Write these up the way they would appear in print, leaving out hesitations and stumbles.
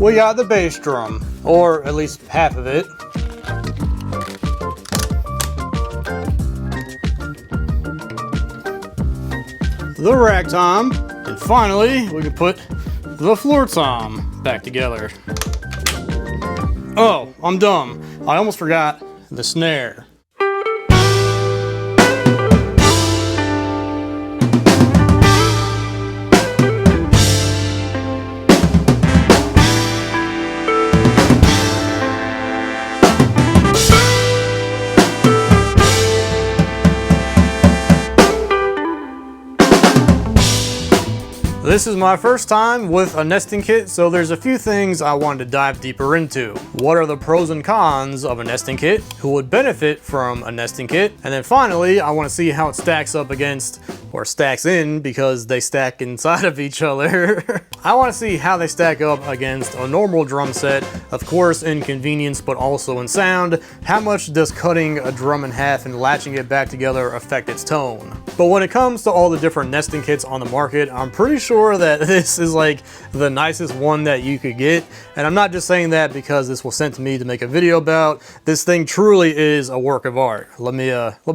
we got the bass drum, or at least half of it. The rack tom, and finally we can put the floor tom back together. Oh, I'm dumb. I almost forgot the snare. This is my first time with a nesting kit, so there's a few things I wanted to dive deeper into. What are the pros and cons of a nesting kit? Who would benefit from a nesting kit? And then finally, I want to see how it stacks up against, or stacks in, because they stack inside of each other. I want to see how they stack up against a normal drum set, of course in convenience, but also in sound. How much does cutting a drum in half and latching it back together affect its tone? But when it comes to all the different nesting kits on the market, I'm pretty sure that this is like the nicest one that you could get. And I'm not just saying that because this was sent to me to make a video about. This thing truly is a work of art. Let me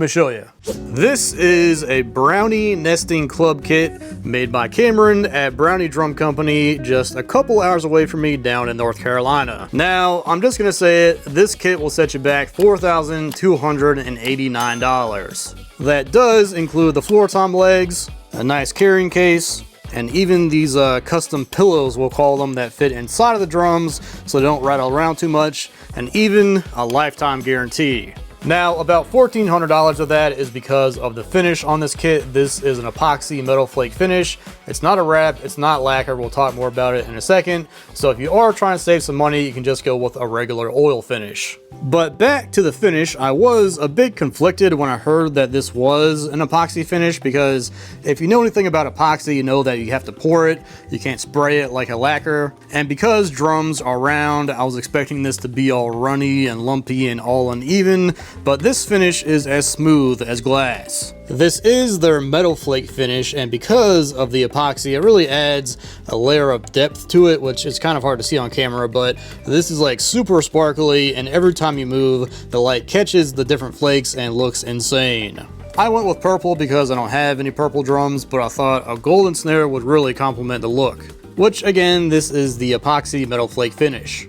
show you. This is a Brownie Nesting Club kit made by Cameron at Brownie Drum Company, just a couple hours away from me down in North Carolina. Now, I'm just gonna say it, this kit will set you back $4,289. That does include the floor tom legs, a nice carrying case, and even these custom pillows, we'll call them, that fit inside of the drums so they don't rattle around too much, and even a lifetime guarantee. Now, about $1,400 of that is because of the finish on this kit. This is an epoxy metal flake finish. It's not a wrap, it's not lacquer. We'll talk more about it in a second. So if you are trying to save some money, you can just go with a regular oil finish. But back to the finish, I was a bit conflicted when I heard that this was an epoxy finish, because if you know anything about epoxy, you know that you have to pour it. You can't spray it like a lacquer. And because drums are round, I was expecting this to be all runny and lumpy and all uneven. But this finish is as smooth as glass. This is their metal flake finish, and because of the epoxy, it really adds a layer of depth to it, which is kind of hard to see on camera, but this is like super sparkly, and every time you move, the light catches the different flakes and looks insane. I went with purple because I don't have any purple drums, but I thought a golden snare would really complement the look. Which again, this is the epoxy metal flake finish.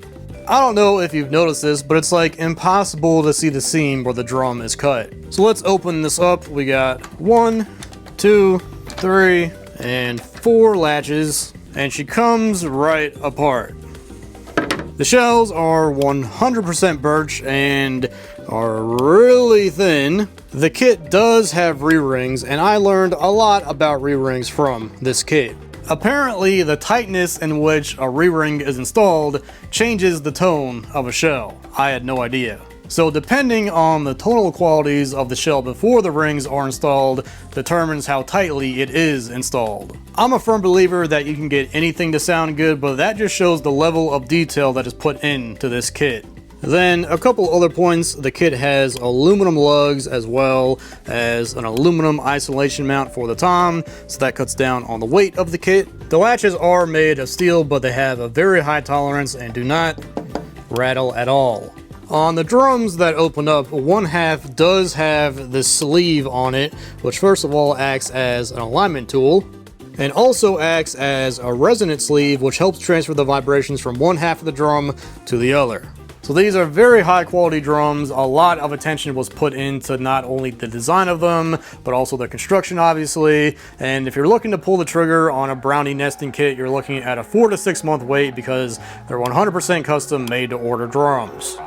I don't know if you've noticed this, but it's like impossible to see the seam where the drum is cut. So let's open this up. We got 1, 2, 3, and 4 latches, and she comes right apart. The shells are 100% birch and are really thin. The kit does have re-rings, and I learned a lot about re-rings from this kit. Apparently, the tightness in which a re-ring is installed changes the tone of a shell. I had no idea. So depending on the tonal qualities of the shell before the rings are installed determines how tightly it is installed. I'm a firm believer that you can get anything to sound good, but that just shows the level of detail that is put into this kit. Then a couple other points, the kit has aluminum lugs as well as an aluminum isolation mount for the tom, so that cuts down on the weight of the kit. The latches are made of steel, but they have a very high tolerance and do not rattle at all. On the drums that open up, one half does have the sleeve on it, which first of all acts as an alignment tool, and also acts as a resonant sleeve, which helps transfer the vibrations from one half of the drum to the other. So these are very high quality drums. A lot of attention was put into not only the design of them, but also the construction, obviously. And if you're looking to pull the trigger on a Brownie nesting kit, you're looking at a 4 to 6 month wait, because they're 100% custom made to order drums.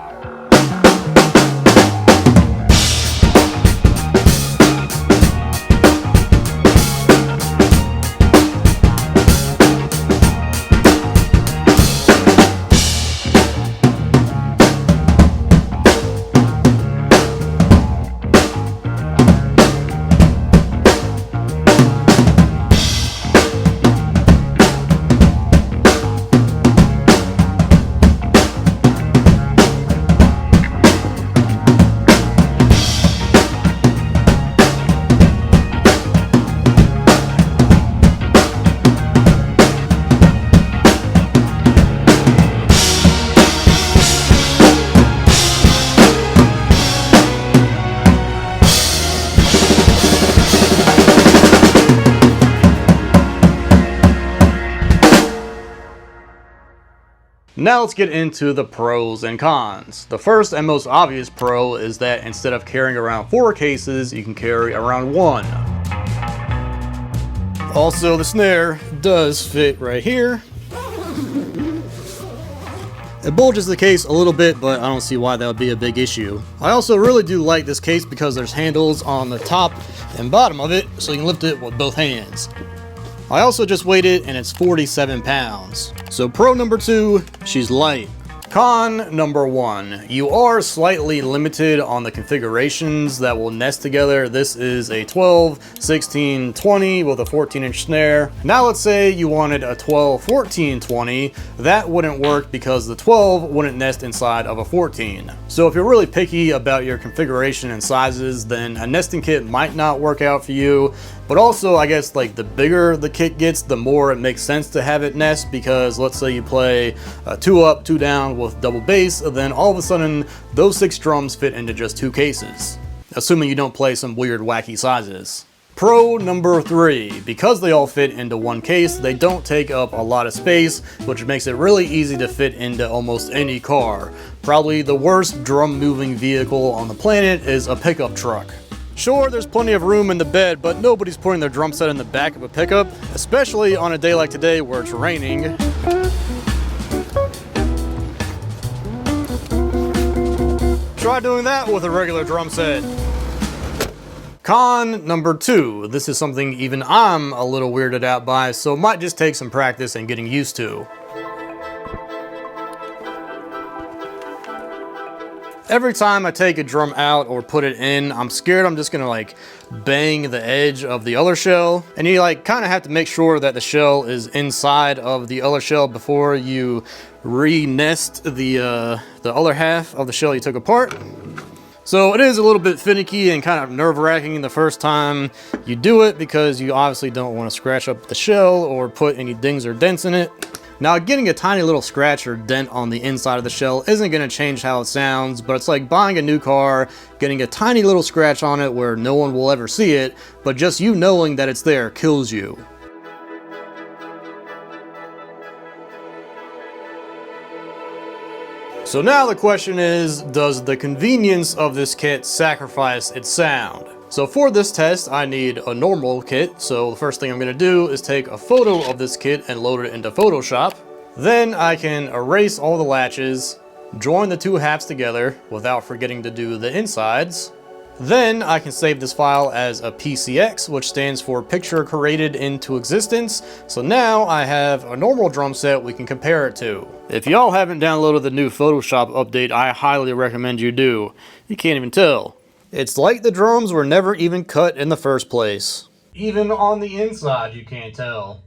Now let's get into the pros and cons. The first and most obvious pro is that instead of carrying around 4 cases, you can carry around 1. Also, the snare does fit right here. It bulges the case a little bit, but I don't see why that would be a big issue. I also really do like this case because there's handles on the top and bottom of it, so you can lift it with both hands. I also just weighed it and it's 47 pounds. So pro number 2, she's light. Con number 1, you are slightly limited on the configurations that will nest together. This is a 12, 16, 20 with a 14-inch snare. Now let's say you wanted a 12, 14, 20. That wouldn't work because the 12 wouldn't nest inside of a 14. So if you're really picky about your configuration and sizes, then a nesting kit might not work out for you. But also, I guess, like, the bigger the kit gets, the more it makes sense to have it nest, because let's say you play 2 up, 2 down with double bass, then all of a sudden those 6 drums fit into just 2 cases, assuming you don't play some weird wacky sizes. Pro number 3, because they all fit into 1 case, they don't take up a lot of space, which makes it really easy to fit into almost any car. Probably the worst drum moving vehicle on the planet is a pickup truck. Sure, there's plenty of room in the bed, but nobody's putting their drum set in the back of a pickup, especially on a day like today where it's raining. Try doing that with a regular drum set. Con number 2, this is something even I'm a little weirded out by, so it might just take some practice and getting used to. Every time I take a drum out or put it in, I'm scared I'm just gonna like bang the edge of the other shell. And you like kind of have to make sure that the shell is inside of the other shell before you re-nest the other half of the shell you took apart. So it is a little bit finicky and kind of nerve-wracking the first time you do it, because you obviously don't want to scratch up the shell or put any dings or dents in it. Now, getting a tiny little scratch or dent on the inside of the shell isn't going to change how it sounds, but it's like buying a new car, getting a tiny little scratch on it where no one will ever see it, but just you knowing that it's there kills you. So now the question is, does the convenience of this kit sacrifice its sound? So for this test, I need a normal kit. So the first thing I'm going to do is take a photo of this kit and load it into Photoshop. Then I can erase all the latches, join the 2 halves together without forgetting to do the insides. Then I can save this file as a PCX, which stands for Picture Created into Existence. So now I have a normal drum set we can compare it to. If y'all haven't downloaded the new Photoshop update, I highly recommend you do. You can't even tell. It's like the drums were never even cut in the first place. Even on the inside, you can't tell.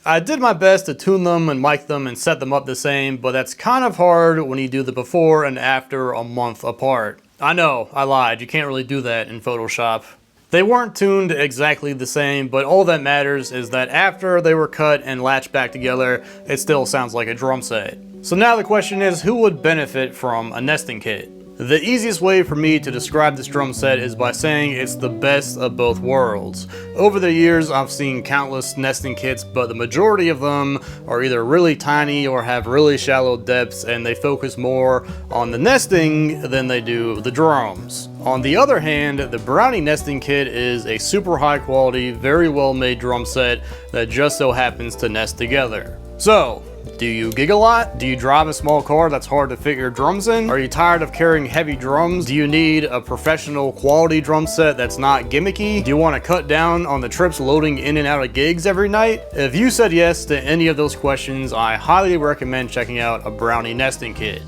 I did my best to tune them and mic them and set them up the same, but that's kind of hard when you do the before and after a month apart. I know, I lied, you can't really do that in Photoshop. They weren't tuned exactly the same, but all that matters is that after they were cut and latched back together, it still sounds like a drum set. So now the question is, who would benefit from a nesting kit? The easiest way for me to describe this drum set is by saying it's the best of both worlds. Over the years, I've seen countless nesting kits, but the majority of them are either really tiny or have really shallow depths, and they focus more on the nesting than they do the drums. On the other hand, the Brownie Nesting Kit is a super high quality, very well made drum set that just so happens to nest together. So, do you gig a lot? Do you drive a small car that's hard to fit your drums in? Are you tired of carrying heavy drums? Do you need a professional quality drum set that's not gimmicky? Do you want to cut down on the trips loading in and out of gigs every night? If you said yes to any of those questions, I highly recommend checking out a Brownie Nesting Kit.